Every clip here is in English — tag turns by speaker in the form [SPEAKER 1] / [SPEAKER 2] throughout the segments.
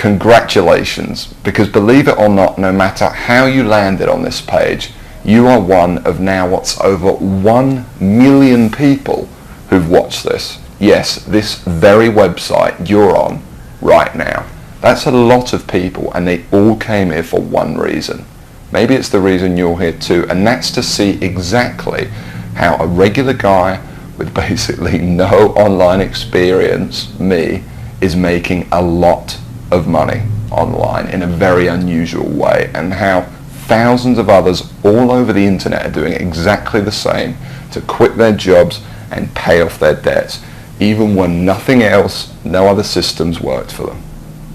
[SPEAKER 1] congratulations, because believe it or not, no matter how you landed on this page, you are one of now what's over 1 million people who've watched this. Yes, this very website you're on right now. That's a lot of people, and they all came here for one reason. Maybe it's the reason you're here too, and that's to see exactly how a regular guy with basically no online experience, me, is making a lot of money online in a very unusual way, and how thousands of others all over the internet are doing exactly the same to quit their jobs and pay off their debts, even when nothing else, no other systems worked for them.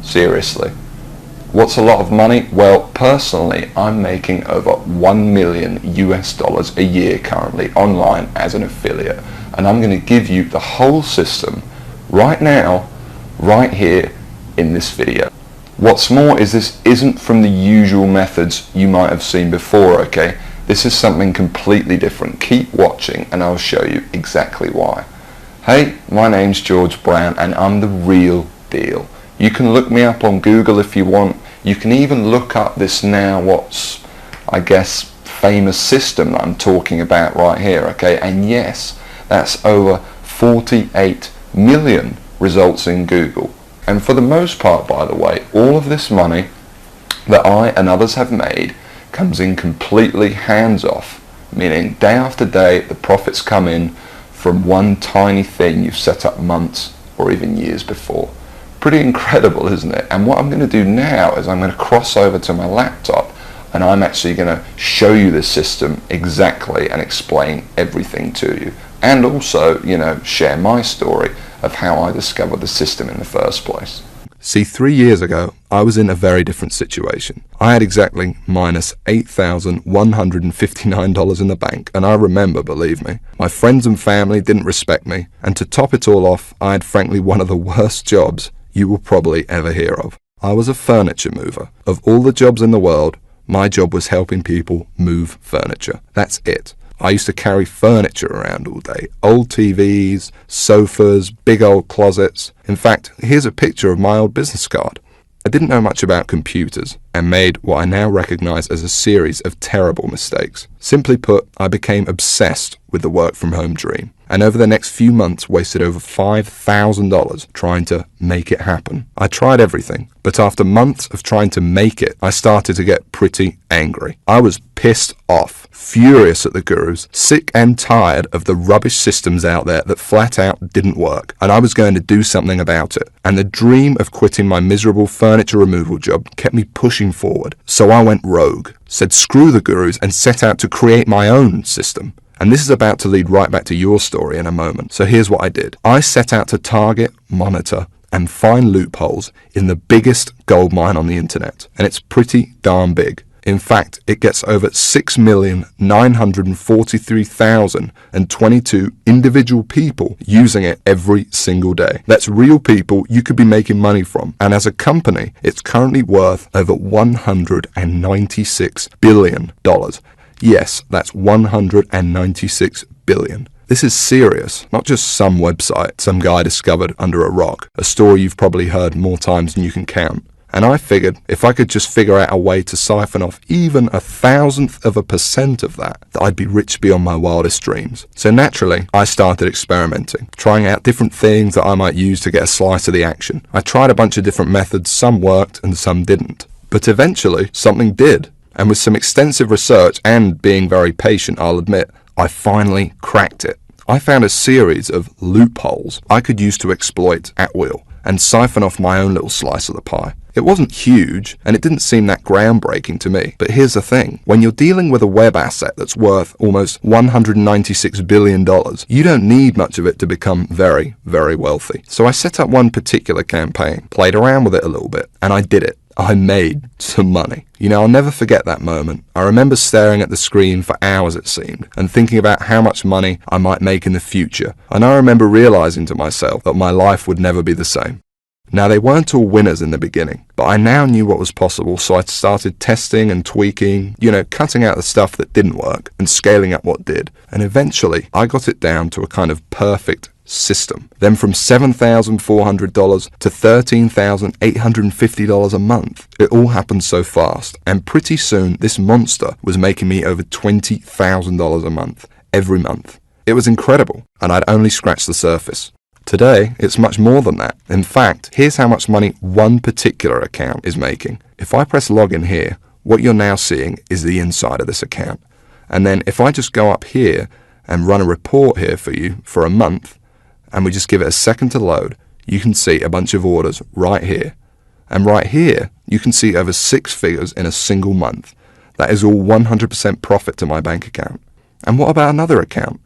[SPEAKER 1] Seriously. What's a lot of money? Well, personally, I'm making over $1 million US a year currently online as an affiliate, and I'm going to give you the whole system right now, right here in this video. What's more is this isn't from the usual methods you might have seen before, okay? This is something completely different. Keep watching and I'll show you exactly why. Hey, my name's George Brown and I'm the real deal. You can look me up on Google if you want. You can even look up this now what's, I guess, famous system that I'm talking about right here, okay? And yes, that's over 48 million results in Google. And for the most part, by the way, all of this money that I and others have made comes in completely hands-off, meaning day after day the profits come in from one tiny thing you've set up months or even years before. Pretty incredible, isn't it? And what I'm going to do now is I'm going to cross over to my laptop and I'm actually going to show you the system exactly and explain everything to you. And also, you know, share my story of how I discovered the system in the first place.
[SPEAKER 2] See, 3 years ago, I was in a very different situation. I had exactly minus $8,159 in the bank, and I remember, believe me, my friends and family didn't respect me, and to top it all off, I had frankly one of the worst jobs you will probably ever hear of. I was a furniture mover. Of all the jobs in the world, my job was helping people move furniture. That's it. I used to carry furniture around all day. Old TVs, sofas, big old closets. In fact, here's a picture of my old business card. I didn't know much about computers and made what I now recognize as a series of terrible mistakes. Simply put, I became obsessed with the work from home dream, and over the next few months wasted over $5,000 trying to make it happen. I tried everything, but after months of trying to make it, I started to get pretty angry. I was pissed off, furious at the gurus, sick and tired of the rubbish systems out there that flat out didn't work, and I was going to do something about it. And the dream of quitting my miserable furniture removal job kept me pushing forward. So I went rogue, said screw the gurus, and set out to create my own system. And this is about to lead right back to your story in a moment. So here's what I did. I set out to target, monitor, and find loopholes in the biggest goldmine on the internet. And it's pretty darn big. In fact, it gets over 6,943,022 individual people using it every single day. That's real people you could be making money from. And as a company, it's currently worth over $196 billion. Yes, that's 196 billion. This is serious, not just some website some guy discovered under a rock, a story you've probably heard more times than you can count. And I figured if I could just figure out a way to siphon off even 1,000% of that, I'd be rich beyond my wildest dreams. So naturally, I started experimenting, trying out different things that I might use to get a slice of the action. I tried a bunch of different methods, some worked and some didn't. But eventually, something did. And with some extensive research and being very patient, I'll admit, I finally cracked it. I found a series of loopholes I could use to exploit at will and siphon off my own little slice of the pie. It wasn't huge, and it didn't seem that groundbreaking to me. But here's the thing. When you're dealing with a web asset that's worth almost $196 billion, you don't need much of it to become very, very wealthy. So I set up one particular campaign, played around with it a little bit, and I did it. I made some money. You know, I'll never forget that moment. I remember staring at the screen for hours, it seemed, and thinking about how much money I might make in the future. And I remember realizing to myself that my life would never be the same. Now, they weren't all winners in the beginning, but I now knew what was possible, so I started testing and tweaking, cutting out the stuff that didn't work and scaling up what did. And eventually, I got it down to a kind of perfect system. Then from $7,400 to $13,850 a month. It all happened so fast, and pretty soon this monster was making me over $20,000 a month, every month. It was incredible, and I'd only scratched the surface. Today, it's much more than that. In fact, here's how much money one particular account is making. If I press login here, what you're now seeing is the inside of this account. And then if I just go up here and run a report here for you for a month, and we just give it a second to load, you can see a bunch of orders right here. And right here, you can see over 6 figures in a single month. That is all 100% profit to my bank account. And what about another account?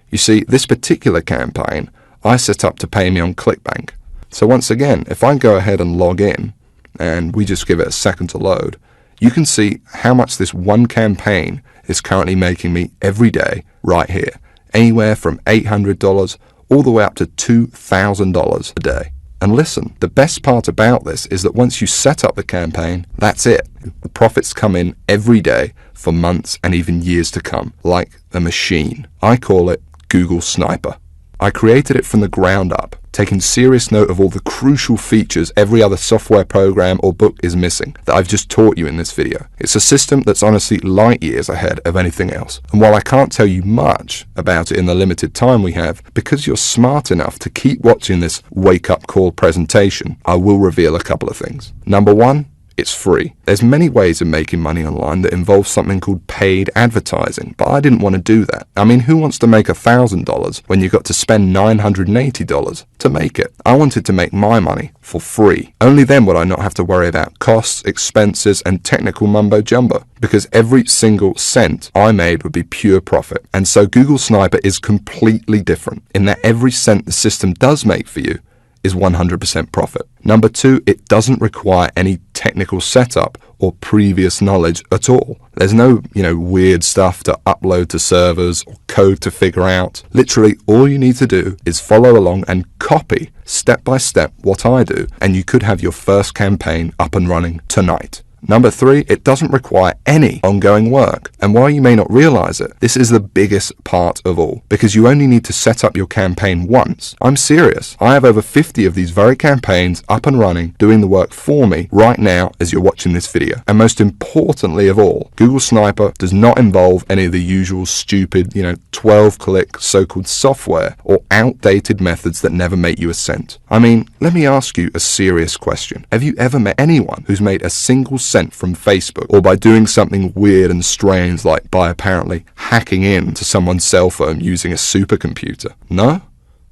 [SPEAKER 2] You see, this particular campaign, I set up to pay me on ClickBank. So once again, if I go ahead and log in, and we just give it a second to load, you can see how much this one campaign is currently making me every day right here. Anywhere from $800 all the way up to $2,000 a day. And listen, the best part about this is that once you set up the campaign, that's it. The profits come in every day for months and even years to come, like a machine. I call it Google Sniper. I created it from the ground up, taking serious note of all the crucial features every other software program or book is missing that I've just taught you in this video. It's a system that's honestly light years ahead of anything else. And while I can't tell you much about it in the limited time we have, because you're smart enough to keep watching this wake-up call presentation, I will reveal a couple of things. Number one, it's free. There's many ways of making money online that involve something called paid advertising, but I didn't want to do that. I mean, who wants to make $1,000 when you got to spend $980 to make it? I wanted to make my money for free. Only then would I not have to worry about costs, expenses, and technical mumbo jumbo, because every single cent I made would be pure profit. And so Google Sniper is completely different in that every cent the system does make for you is 100% profit. Number two, it doesn't require any technical setup or previous knowledge at all. There's no, weird stuff to upload to servers or code to figure out. Literally, all you need to do is follow along and copy step by step what I do, and you could have your first campaign up and running tonight. Number three, it doesn't require any ongoing work. And while you may not realize it, this is the biggest part of all, because you only need to set up your campaign once. I'm serious. I have over 50 of these very campaigns up and running, doing the work for me right now as you're watching this video. And most importantly of all, Google Sniper does not involve any of the usual stupid, 12-click so-called software or outdated methods that never make you a cent. I mean, let me ask you a serious question. Have you ever met anyone who's made a single cent from Facebook, or by doing something weird and strange like by apparently hacking into someone's cell phone using a supercomputer? No?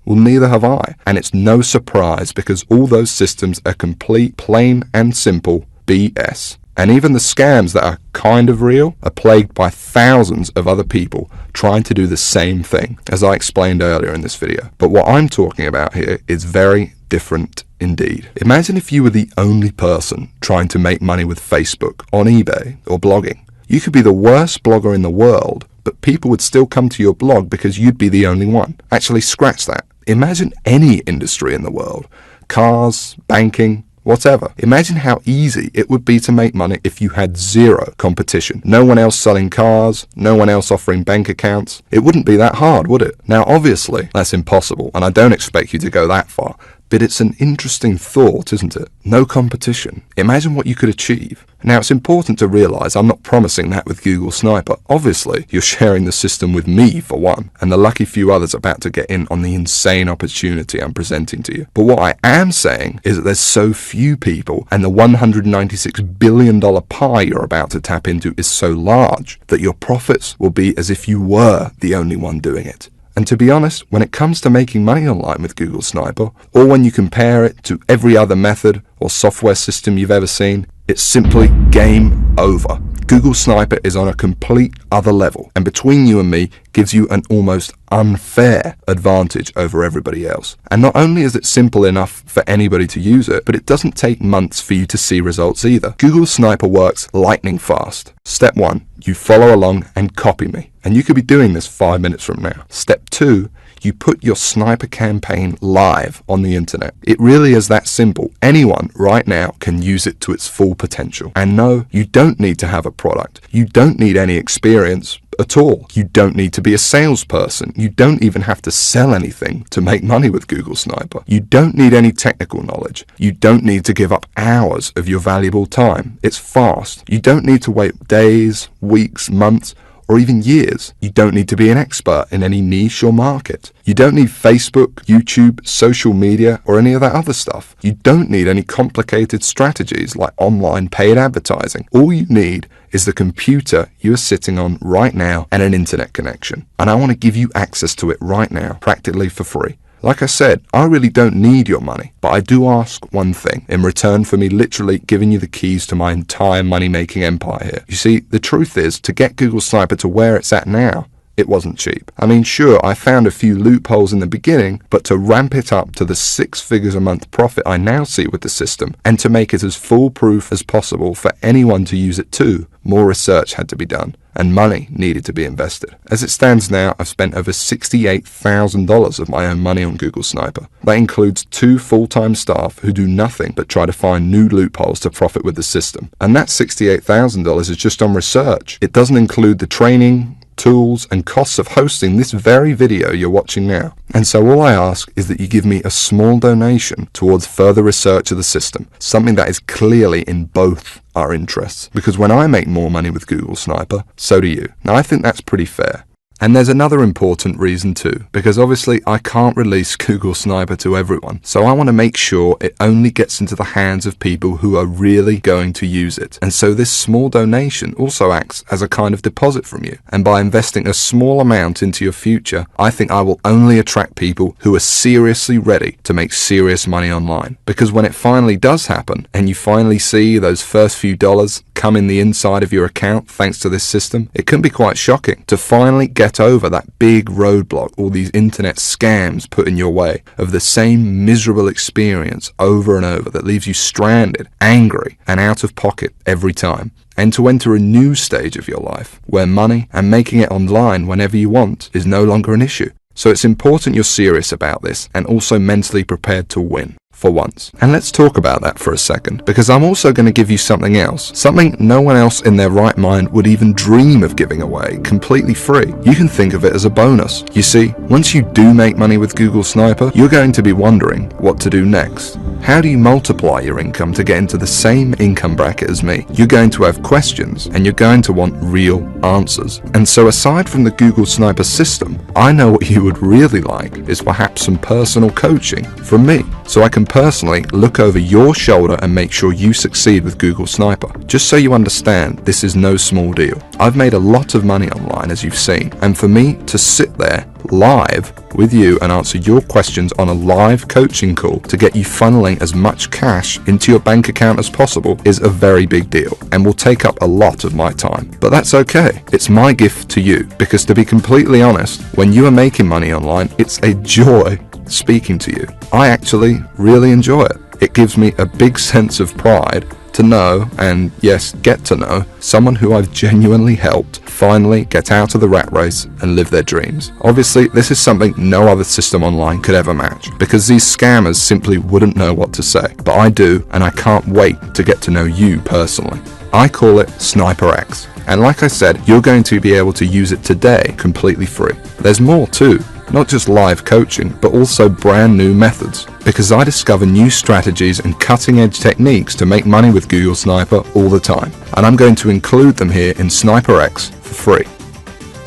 [SPEAKER 2] Well, neither have I. And it's no surprise, because all those systems are complete, plain and simple BS. And even the scams that are kind of real are plagued by thousands of other people trying to do the same thing, as I explained earlier in this video. But what I'm talking about here is very different indeed. Imagine if you were the only person trying to make money with Facebook, on eBay, or blogging. You could be the worst blogger in the world, but people would still come to your blog because you'd be the only one. Actually, scratch that. Imagine any industry in the world. Cars, banking, whatever. Imagine how easy it would be to make money if you had zero competition. No one else selling cars, no one else offering bank accounts. It wouldn't be that hard, would it? Now, obviously, that's impossible, and I don't expect you to go that far. But it's an interesting thought, isn't it? No competition. Imagine what you could achieve. Now, it's important to realize I'm not promising that with Google Sniper. Obviously, you're sharing the system with me, for one, and the lucky few others about to get in on the insane opportunity I'm presenting to you. But what I am saying is that there's so few people, and the $196 billion pie you're about to tap into is so large, that your profits will be as if you were the only one doing it. And to be honest, when it comes to making money online with Google Sniper, or when you compare it to every other method or software system you've ever seen, it's simply game over. Google Sniper is on a complete other level, and between you and me gives you an almost unfair advantage over everybody else. And not only is it simple enough for anybody to use it, but it doesn't take months for you to see results either. Google Sniper works lightning fast. Step 1, you follow along and copy me. And you could be doing this 5 minutes from now. Step 2, You put your sniper campaign live on the internet. It really is that simple. Anyone right now can use it to its full potential. And no, you don't need to have a product. You don't need any experience at all. You don't need to be a salesperson. You don't even have to sell anything to make money with Google Sniper. You don't need any technical knowledge. You don't need to give up hours of your valuable time. It's fast. You don't need to wait days, weeks, months, or even years. You don't need to be an expert in any niche or market. You don't need Facebook, YouTube, social media, or any of that other stuff. You don't need any complicated strategies like online paid advertising. All you need is the computer you are sitting on right now and an internet connection. And I want to give you access to it right now, practically for free. Like I said, I really don't need your money, but I do ask one thing in return for me literally giving you the keys to my entire money-making empire here. You see, the truth is, to get Google Sniper to where it's at now, it wasn't cheap. I mean, sure, I found a few loopholes in the beginning, but to ramp it up to the 6 figures a month profit I now see with the system, and to make it as foolproof as possible for anyone to use it too, more research had to be done, and money needed to be invested. As it stands now, I've spent over $68,000 of my own money on Google Sniper. That includes 2 full-time staff who do nothing but try to find new loopholes to profit with the system. And that $68,000 is just on research. It doesn't include the training, tools, and costs of hosting this very video you're watching now. And so all I ask is that you give me a small donation towards further research of the system, something that is clearly in both our interests. Because when I make more money with Google Sniper, so do you. Now I think that's pretty fair. And there's another important reason too, because obviously I can't release Google Sniper to everyone, so I want to make sure it only gets into the hands of people who are really going to use it. And so this small donation also acts as a kind of deposit from you. And by investing a small amount into your future, I think I will only attract people who are seriously ready to make serious money online. Because when it finally does happen, and you finally see those first few dollars come in the inside of your account thanks to this system, it can be quite shocking to finally get over that big roadblock all these internet scams put in your way of the same miserable experience over and over that leaves you stranded, angry, and out of pocket every time. And to enter a new stage of your life where money and making it online whenever you want is no longer an issue. So it's important you're serious about this and also mentally prepared to win. For once. And let's talk about that for a second, because I'm also going to give you something else, something no one else in their right mind would even dream of giving away completely free. You can think of it as a bonus. You see, once you do make money with Google Sniper, you're going to be wondering what to do next. How do you multiply your income to get into the same income bracket as me? You're going to have questions and you're going to want real answers. And so aside from the Google Sniper system, I know what you would really like is perhaps some personal coaching from me, so I can personally look over your shoulder and make sure you succeed with Google Sniper. Just so you understand, this is no small deal. I've made a lot of money online, as you've seen, and for me to sit there live with you and answer your questions on a live coaching call to get you funneling as much cash into your bank account as possible is a very big deal and will take up a lot of my time. But that's okay. It's my gift to you, because to be completely honest, when you are making money online, it's a joy speaking to you. I actually really enjoy it. It gives me a big sense of pride to know, and yes, get to know, someone who I've genuinely helped finally get out of the rat race and live their dreams. Obviously, this is something no other system online could ever match, because these scammers simply wouldn't know what to say. But I do, and I can't wait to get to know you personally. I call it Sniper X. And like I said, you're going to be able to use it today completely free. There's more too. Not just live coaching, but also brand new methods. Because I discover new strategies and cutting edge techniques to make money with Google Sniper all the time. And I'm going to include them here in Sniper X for free.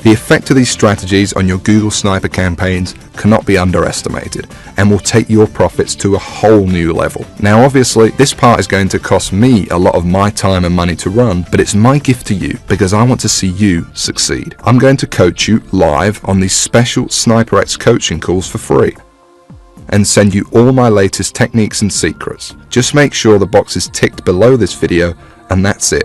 [SPEAKER 2] The effect of these strategies on your Google Sniper campaigns cannot be underestimated and will take your profits to a whole new level. Now obviously this part is going to cost me a lot of my time and money to run, but it's my gift to you because I want to see you succeed. I'm going to coach you live on these special Sniper X coaching calls for free and send you all my latest techniques and secrets. Just make sure the box is ticked below this video and that's it.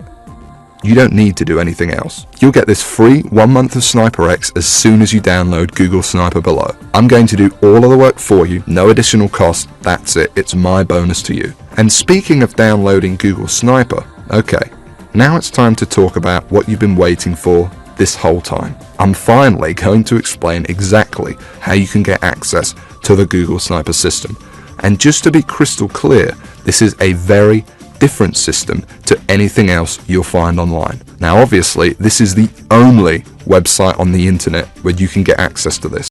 [SPEAKER 2] You don't need to do anything else. You'll get this free 1 month of Sniper X as soon as you download Google Sniper below. I'm going to do all of the work for you, no additional cost, that's it, it's my bonus to you. And speaking of downloading Google Sniper, okay, now it's time to talk about what you've been waiting for this whole time. I'm finally going to explain exactly how you can get access to the Google Sniper system. And just to be crystal clear, this is a very different system to anything else you'll find online. Now obviously, this is the only website on the internet where you can get access to this.